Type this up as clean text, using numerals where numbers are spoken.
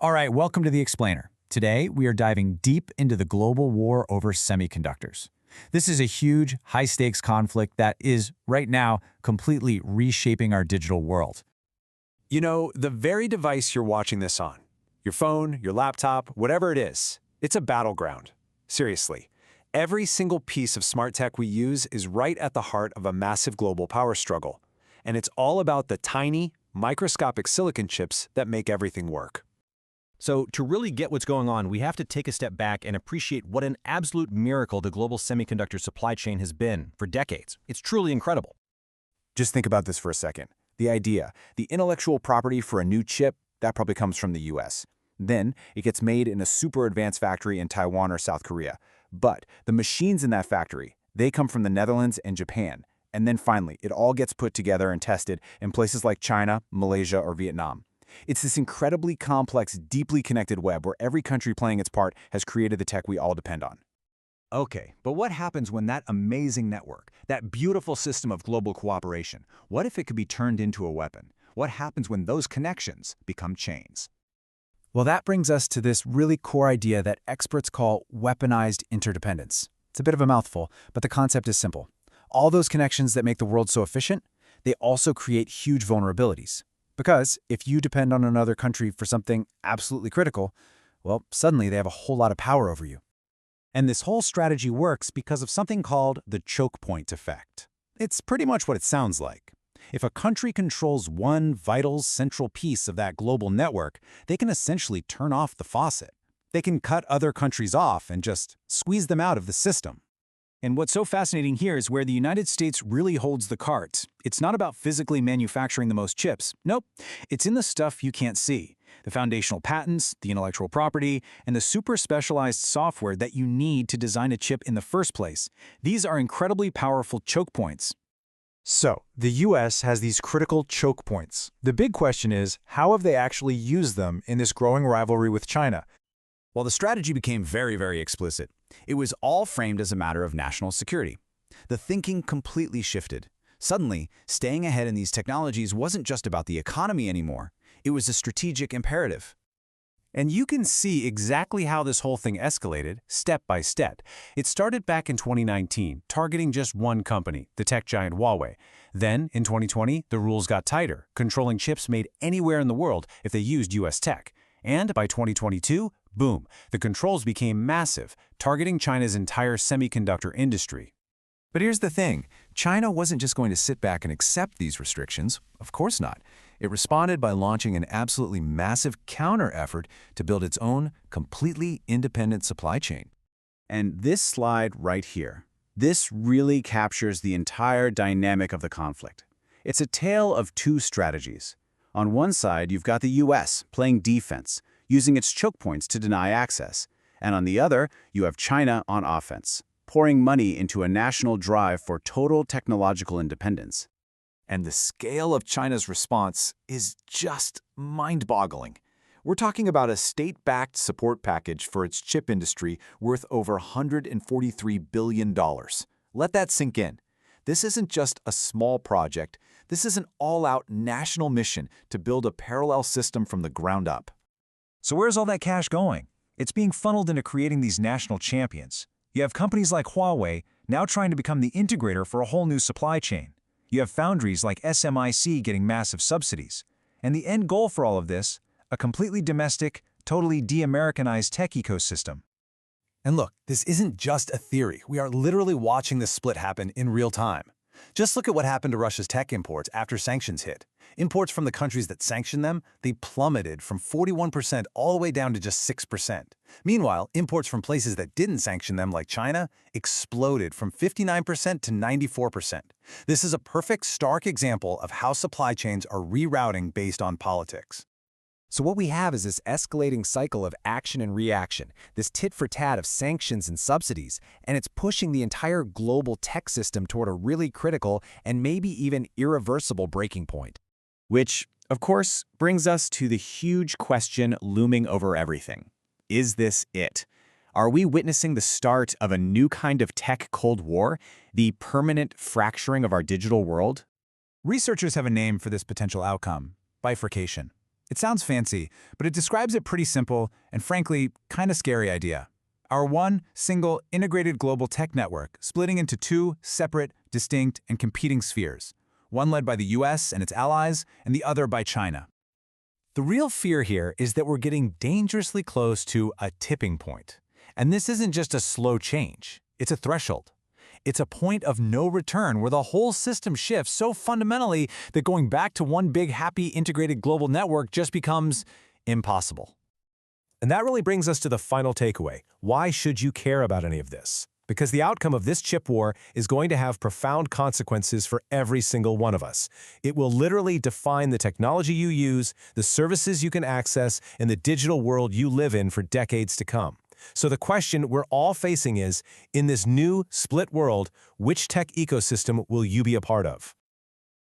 All right, welcome to The Explainer. Today, we are diving deep into the global war over semiconductors. This is a huge, high-stakes conflict that is, right now, completely reshaping our digital world. You know, the very device you're watching this on, your phone, your laptop, whatever it is, it's a battleground. Seriously, every single piece of smart tech we use is right at the heart of a massive global power struggle. And it's all about the tiny, microscopic silicon chips that make everything work. So to really get what's going on, we have to take a step back and appreciate what an absolute miracle the global semiconductor supply chain has been for decades. It's truly incredible. Just think about this for a second. The idea, the intellectual property for a new chip, that probably comes from the US. Then it gets made in a super advanced factory in Taiwan or South Korea. But the machines in that factory, they come from the Netherlands and Japan. And then finally, it all gets put together and tested in places like China, Malaysia, or Vietnam. It's this incredibly complex, deeply connected web where every country playing its part has created the tech we all depend on. Okay, but what happens when that amazing network, that beautiful system of global cooperation, what if it could be turned into a weapon? What happens when those connections become chains? Well, that brings us to this really core idea that experts call weaponized interdependence. It's a bit of a mouthful, but the concept is simple. All those connections that make the world so efficient, they also create huge vulnerabilities. Because if you depend on another country for something absolutely critical, well, suddenly they have a whole lot of power over you. And this whole strategy works because of something called the choke point effect. It's pretty much what it sounds like. If a country controls one vital central piece of that global network, they can essentially turn off the faucet. They can cut other countries off and just squeeze them out of the system. And what's so fascinating here is where the United States really holds the cards. It's not about physically manufacturing the most chips. Nope. It's in the stuff you can't see. The foundational patents, the intellectual property, and the super specialized software that you need to design a chip in the first place. These are incredibly powerful choke points. So, the US has these critical choke points. The big question is, how have they actually used them in this growing rivalry with China? Well, the strategy became very explicit. It was all framed as a matter of national security. The thinking completely shifted. Suddenly, staying ahead in these technologies wasn't just about the economy anymore. It was a strategic imperative. And you can see exactly how this whole thing escalated, step by step. It started back in 2019, targeting just one company, the tech giant Huawei. Then, in 2020, the rules got tighter, controlling chips made anywhere in the world if they used US tech. And by 2022, boom, the controls became massive, targeting China's entire semiconductor industry. But here's the thing. China wasn't just going to sit back and accept these restrictions. Of course not. It responded by launching an absolutely massive counter-effort to build its own, completely independent supply chain. And this slide right here, this really captures the entire dynamic of the conflict. It's a tale of two strategies. On one side, you've got the US playing defense, using its choke points to deny access. And on the other, you have China on offense, pouring money into a national drive for total technological independence. And the scale of China's response is just mind-boggling. We're talking about a state-backed support package for its chip industry worth over $143 billion. Let that sink in. This isn't just a small project. This is an all-out national mission to build a parallel system from the ground up. So where's all that cash going? It's being funneled into creating these national champions. You have companies like Huawei now trying to become the integrator for a whole new supply chain. You have foundries like SMIC getting massive subsidies. And the end goal for all of this, a completely domestic, totally de-Americanized tech ecosystem. And look, this isn't just a theory. We are literally watching this split happen in real time. Just look at what happened to Russia's tech imports after sanctions hit. Imports from the countries that sanctioned them, they plummeted from 41% all the way down to just 6%. Meanwhile, imports from places that didn't sanction them, like China, exploded from 59% to 94%. This is a perfect, stark example of how supply chains are rerouting based on politics. So what we have is this escalating cycle of action and reaction, this tit-for-tat of sanctions and subsidies, and it's pushing the entire global tech system toward a really critical and maybe even irreversible breaking point. Which, of course, brings us to the huge question looming over everything. Is this it? Are we witnessing the start of a new kind of tech Cold War, the permanent fracturing of our digital world? Researchers have a name for this potential outcome: bifurcation. It sounds fancy, but it describes a pretty simple and frankly, kind of scary idea. Our one, single, integrated global tech network splitting into two separate, distinct, and competing spheres, one led by the US and its allies, and the other by China. The real fear here is that we're getting dangerously close to a tipping point. And this isn't just a slow change, it's a threshold. It's a point of no return where the whole system shifts so fundamentally that going back to one big, happy, integrated global network just becomes impossible. And that really brings us to the final takeaway. Why should you care about any of this? Because the outcome of this chip war is going to have profound consequences for every single one of us. It will literally define the technology you use, the services you can access, and the digital world you live in for decades to come. So the question we're all facing is, in this new, split world, which tech ecosystem will you be a part of?